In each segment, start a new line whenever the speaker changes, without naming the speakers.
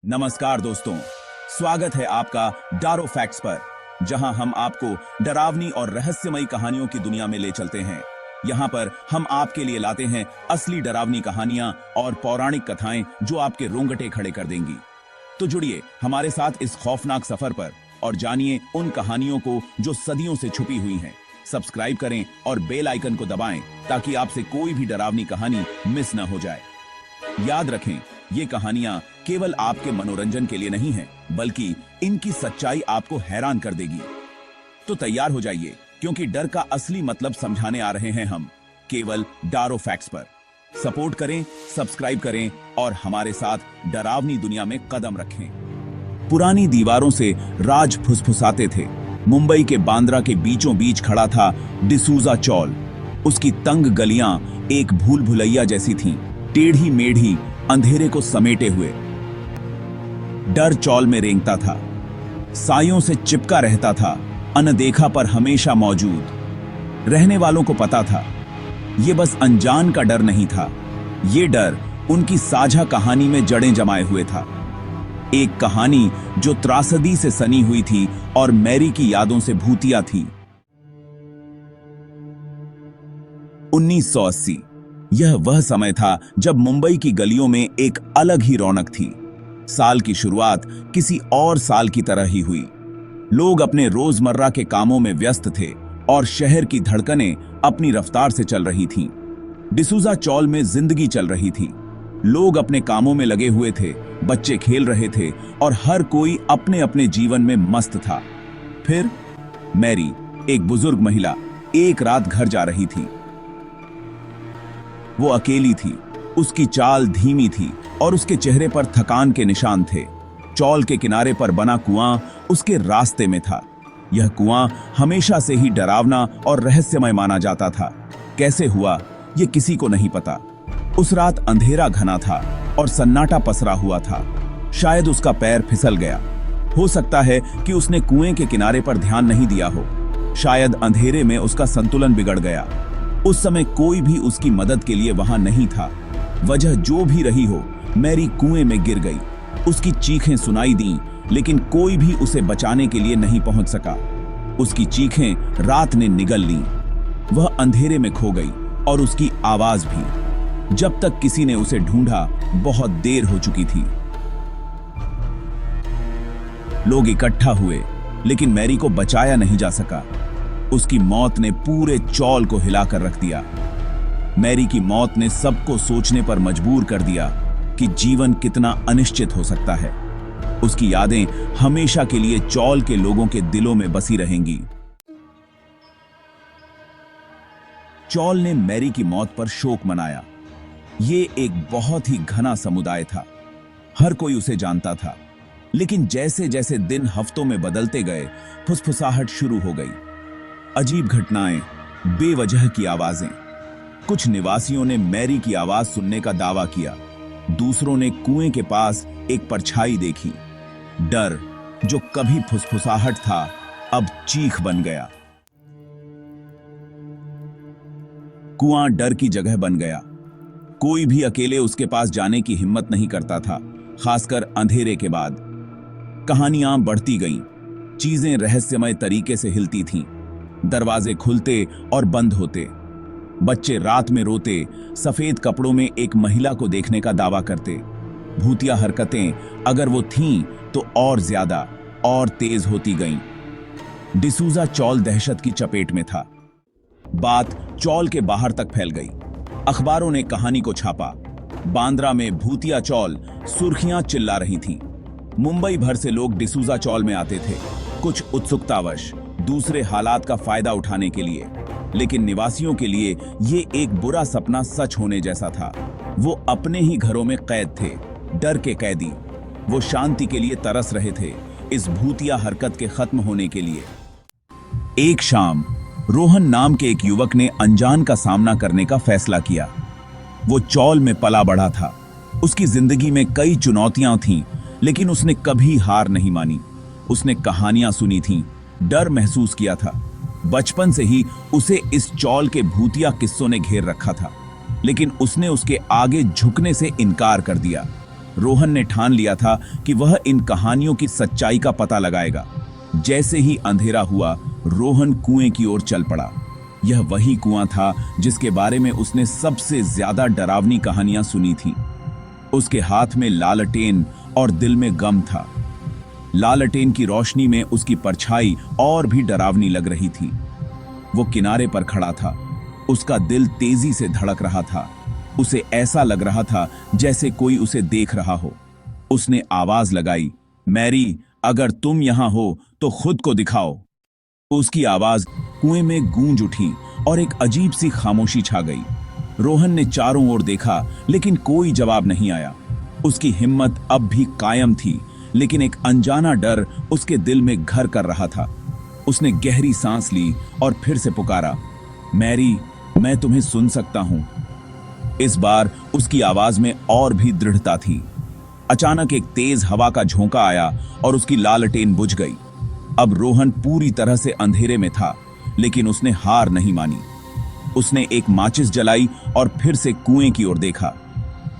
नमस्कार दोस्तों, स्वागत है आपका डारो फैक्ट्स पर, जहां हम आपको डरावनी और रहस्यमयी कहानियों की दुनिया में ले चलते हैं। यहां पर हम आपके लिए लाते हैं असली डरावनी कहानियां और पौराणिक कथाएं जो आपके रोंगटे खड़े कर देंगी। तो जुड़िए हमारे साथ इस खौफनाक सफर पर और जानिए उन कहानियों को जो सदियों से छुपी हुई हैं। सब्सक्राइब करें और बेल आइकन को दबाएं ताकि आपसे कोई भी डरावनी कहानी मिस न हो जाए। याद रखें, ये कहानियां केवल आपके मनोरंजन के लिए नहीं है, बल्कि इनकी सच्चाई आपको हैरान कर देगी। तो तैयार हो जाइए, क्योंकि डर का असली मतलब समझाने आ रहे हैं हम, केवल डारो फैक्ट्स पर। सपोर्ट करें, सब्सक्राइब करें और हमारे साथ डरावनी दुनिया में कदम रखें। पुरानी दीवारों से राज फुसफुसाते थे। मुंबई के बांद्रा के बीचों बीच खड़ा था डिसूजा चौल। उसकी तंग गलियां एक भूल भुलैया जैसी थीं, टेढ़ी मेढ़ी, अंधेरे को समेटे हुए। डर चौल में रेंगता था, सायों से चिपका रहता था, अनदेखा पर हमेशा मौजूद। रहने वालों को पता था, ये बस अनजान का डर नहीं था, ये डर उनकी साझा कहानी में जड़ें जमाए हुए था। एक कहानी जो त्रासदी से सनी हुई थी और मैरी की यादों से भूतिया थी। 1980 यह वह समय था जब मुंबई की गलियों में एक अलग ही रौनक थी। साल की शुरुआत किसी और साल की तरह ही हुई। लोग अपने रोजमर्रा के कामों में व्यस्त थे और शहर की धड़कनें अपनी रफ्तार से चल रही थीं। डिसूजा चौल में जिंदगी चल रही थी। लोग अपने कामों में लगे हुए थे, बच्चे खेल रहे थे और हर कोई अपने अपने जीवन में मस्त था। फिर मैरी, एक बुजुर्ग महिला, एक रात घर जा रही थी। वो अकेली थी, उसकी चाल धीमी थी और उसके चेहरे पर थकान के निशान थे। चौल के किनारे पर बना कुआं उसके रास्ते में था। यह कुआं हमेशा से ही डरावना और रहस्यमय माना जाता था। कैसे हुआ, ये किसी को नहीं पता। उस रात अंधेरा घना था और सन्नाटा पसरा हुआ था। शायद उसका पैर फिसल गया। हो सकता है कि उसने कुएं के किनारे पर ध्यान नहीं दिया हो। शायद अंधेरे में उसका संतुलन बिगड़ गया। उस समय कोई भी उसकी मदद के लिए वहां नहीं था। वजह जो भी रही हो, मैरी कुएं में गिर गई। उसकी चीखें सुनाई दीं, लेकिन कोई भी उसे बचाने के लिए नहीं पहुंच सका। उसकी चीखें रात ने निगल लीं। वह अंधेरे में खो गई और उसकी आवाज भी। जब तक किसी ने उसे ढूंढा, बहुत देर हो चुकी थी। लोग इकट्ठा हुए, लेकिन मैरी को बचाया नहीं जा सका। उसकी मौत ने पूरे चौल को हिलाकर रख दिया। मैरी की मौत ने सबको सोचने पर मजबूर कर दिया कि जीवन कितना अनिश्चित हो सकता है। उसकी यादें हमेशा के लिए चौल के लोगों के दिलों में बसी रहेंगी। चौल ने मैरी की मौत पर शोक मनाया। ये एक बहुत ही घना समुदाय था। हर कोई उसे जानता था। लेकिन जैसे जैसे दिन हफ्तों में बदलते गए, फुसफुसाहट शुरू हो गई। अजीब घटनाएं, बेवजह की आवाजें। कुछ निवासियों ने मैरी की आवाज सुनने का दावा किया। दूसरों ने कुएं के पास एक परछाई देखी। डर, जो कभी फुसफुसाहट था, अब चीख बन गया। कुआं डर की जगह बन गया। कोई भी अकेले उसके पास जाने की हिम्मत नहीं करता था, खासकर अंधेरे के बाद। कहानियां बढ़ती गईं। चीजें रहस्यमय तरीके से हिलती थीं। दरवाजे खुलते और बंद होते। बच्चे रात में रोते, सफेद कपड़ों में एक महिला को देखने का दावा करते। भूतिया हरकतें, अगर वो थीं, तो और ज्यादा और तेज होती गईं। डिसूजा चौल दहशत की चपेट में था। बात चौल के बाहर तक फैल गई। अखबारों ने कहानी को छापा। बांद्रा में भूतिया चौल सुर्खियां चिल्ला रही थीं। मुंबई भर से लोग डिसूजा चौल में आते थे, कुछ उत्सुकतावश, दूसरे हालात का फायदा उठाने के लिए। लेकिन निवासियों के लिए ये एक बुरा सपना सच होने जैसा था। वो अपने ही घरों में कैद थे, डर के कैदी। वो शांति के लिए तरस रहे थे, इस भूतिया हरकत के खत्म होने के लिए। एक शाम रोहन नाम के एक युवक ने अनजान का सामना करने का फैसला किया। वो चौल में पला बढ़ा था। उसकी जिंदगी में कई चुनौतियां थीं, लेकिन उसने कभी हार नहीं मानी। उसने कहानियां सुनी थीं, डर महसूस किया था। बचपन से ही उसे इस चौल के भूतिया किस्सों ने घेर रखा था, लेकिन उसने उसके आगे झुकने से इनकार कर दिया। रोहन ने ठान लिया था कि वह इन कहानियों की सच्चाई का पता लगाएगा। जैसे ही अंधेरा हुआ, रोहन कुएं की ओर चल पड़ा। यह वही कुआं था जिसके बारे में उसने सबसे ज्यादा डरावनी कहानियां सुनी थीं। उसके हाथ में लालटेन और दिल में गम था। लालटेन की रोशनी में उसकी परछाई और भी डरावनी लग रही थी। वो किनारे पर खड़ा था। उसका दिल तेजी से धड़क रहा था। उसे ऐसा लग रहा था जैसे कोई उसे देख रहा हो। उसने आवाज लगाई, मैरी, अगर तुम यहां हो तो खुद को दिखाओ। उसकी आवाज कुएं में गूंज उठी और एक अजीब सी खामोशी छा गई। रोहन ने चारों ओर देखा, लेकिन कोई जवाब नहीं आया। उसकी हिम्मत अब भी कायम थी, लेकिन एक अनजाना डर उसके दिल में घर कर रहा था। उसने गहरी सांस ली और फिर से पुकारा, मैरी, मैं तुम्हें सुन सकता हूं। इस बार उसकी आवाज में और भी दृढ़ता थी। अचानक एक तेज हवा का झोंका आया और उसकी लालटेन बुझ गई। अब रोहन पूरी तरह से अंधेरे में था, लेकिन उसने हार नहीं मानी। उसने एक माचिस जलाई और फिर से कुएं की ओर देखा।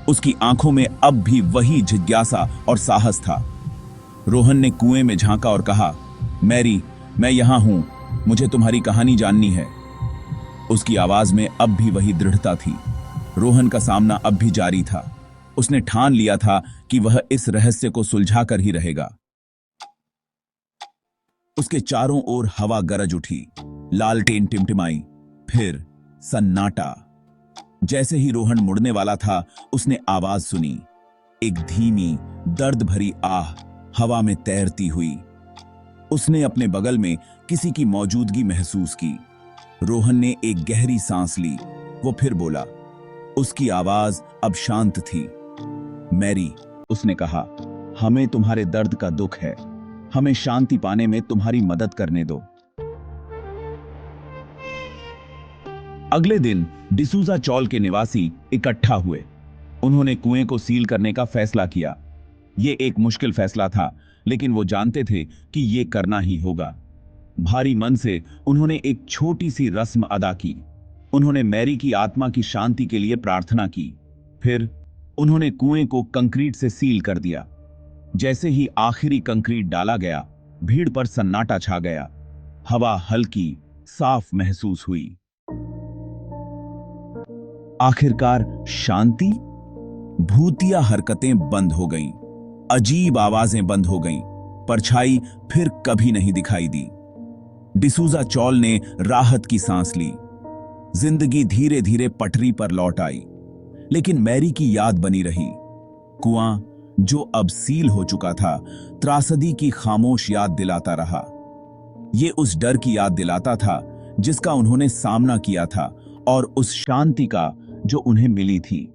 उसकी आंखों में अब भी वही जिज्ञासा और साहस था। रोहन ने कुएं में झांका और कहा, मैरी, मैं यहां हूं, मुझे तुम्हारी कहानी जाननी है। उसकी आवाज में अब भी वही दृढ़ता थी। रोहन का सामना अब भी जारी था। उसने ठान लिया था कि वह इस रहस्य को सुलझा कर ही रहेगा। उसके चारों ओर हवा गरज उठी, लालटेन टिमटिमाई, फिर सन्नाटा। जैसे ही रोहन मुड़ने वाला था, उसने आवाज सुनी, एक धीमी, दर्द भरी आह हवा में तैरती हुई। उसने अपने बगल में किसी की मौजूदगी महसूस की। रोहन ने एक गहरी सांस ली। वो फिर बोला। उसकी आवाज अब शांत थी। मैरी, उसने कहा, हमें तुम्हारे दर्द का दुख है। हमें शांति पाने में तुम्हारी मदद करने दो। अगले दिन डिसूजा चौल के निवासी इकट्ठा हुए। उन्होंने कुएं को सील करने का फैसला किया। यह एक मुश्किल फैसला था, लेकिन वो जानते थे कि यह करना ही होगा। भारी मन से उन्होंने एक छोटी सी रस्म अदा की। उन्होंने मैरी की आत्मा की शांति के लिए प्रार्थना की। फिर उन्होंने कुएं को कंक्रीट से सील कर दिया। जैसे ही आखिरी कंक्रीट डाला गया, भीड़ पर सन्नाटा छा गया। हवा हल्की, साफ महसूस हुई। आखिरकार शांति। भूतिया हरकतें बंद हो गईं। अजीब आवाजें बंद हो गईं। परछाई फिर कभी नहीं दिखाई दी। डिसूजा चौल ने राहत की सांस ली। जिंदगी धीरे धीरे पटरी पर लौट आई। लेकिन मैरी की याद बनी रही। कुआं, जो अब सील हो चुका था, त्रासदी की खामोश याद दिलाता रहा। ये उस डर की याद दिलाता था जिसका उन्होंने सामना किया था, और उस शांति का जो उन्हें मिली थी।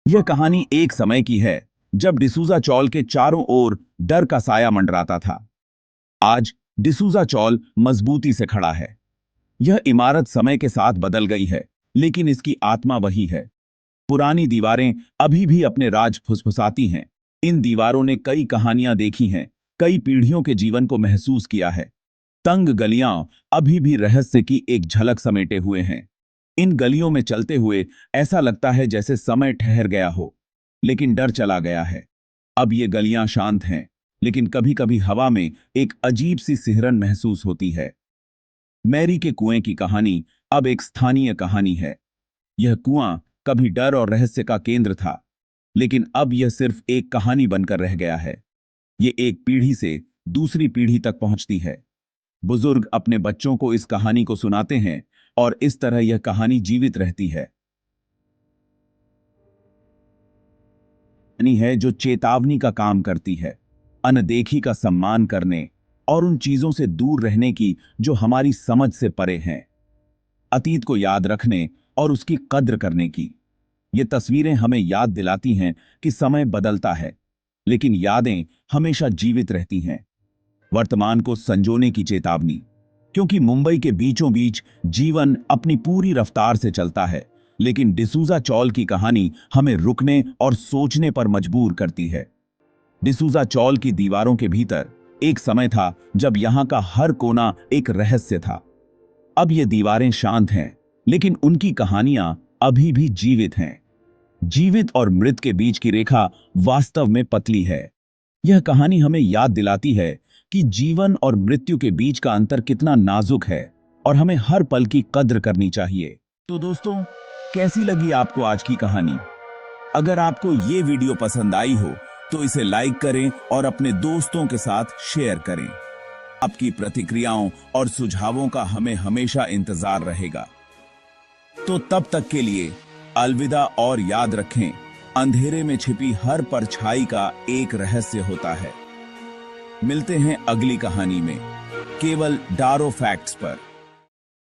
यह कहानी एक समय की है जब डिसूजा चौल के चारों ओर डर का साया मंडराता था। आज डिसूजा चौल मजबूती से खड़ा है। यह इमारत समय के साथ बदल गई है, लेकिन इसकी आत्मा वही है। पुरानी दीवारें अभी भी अपने राज फुसफुसाती हैं। इन दीवारों ने कई कहानियां देखी हैं, कई पीढ़ियों के जीवन को महसूस किया है। तंग गलियां अभी भी रहस्य की एक झलक समेटे हुए हैं। इन गलियों में चलते हुए ऐसा लगता है जैसे समय ठहर गया हो, लेकिन डर चला गया है। अब ये गलियां शांत हैं, लेकिन कभी कभी हवा में एक अजीब सी सिहरन महसूस होती है। मैरी के कुएं की कहानी अब एक स्थानीय कहानी है। यह कुआं कभी डर और रहस्य का केंद्र था, लेकिन अब यह सिर्फ एक कहानी बनकर रह गया है। ये एक पीढ़ी से दूसरी पीढ़ी तक पहुंचती है। बुजुर्ग अपने बच्चों को इस कहानी को सुनाते हैं, और इस तरह यह कहानी जीवित रहती है। कहानी है जो चेतावनी का काम करती है, अनदेखी का सम्मान करने और उन चीजों से दूर रहने की जो हमारी समझ से परे हैं। अतीत को याद रखने और उसकी कद्र करने की। ये तस्वीरें हमें याद दिलाती हैं कि समय बदलता है, लेकिन यादें हमेशा जीवित रहती हैं। वर्तमान को संजोने की चेतावनी, क्योंकि मुंबई के बीचों बीच जीवन अपनी पूरी रफ्तार से चलता है, लेकिन डिसूजा चौल की कहानी हमें रुकने और सोचने पर मजबूर करती है। डिसूजा चौल की दीवारों के भीतर एक समय था जब यहां का हर कोना एक रहस्य था। अब ये दीवारें शांत हैं, लेकिन उनकी कहानियां अभी भी जीवित हैं। जीवित और मृत के बीच की रेखा वास्तव में पतली है। यह कहानी हमें याद दिलाती है कि जीवन और मृत्यु के बीच का अंतर कितना नाजुक है और हमें हर पल की कद्र करनी चाहिए। तो दोस्तों, कैसी लगी आपको आज की कहानी? अगर आपको ये वीडियो पसंद आई हो तो इसे लाइक करें और अपने दोस्तों के साथ शेयर करें। आपकी प्रतिक्रियाओं और सुझावों का हमें हमेशा इंतजार रहेगा। तो तब तक के लिए अलविदा, और याद रखें, अंधेरे में छिपी हर परछाई का एक रहस्य होता है। मिलते हैं अगली कहानी में, केवल डारो फैक्ट्स पर।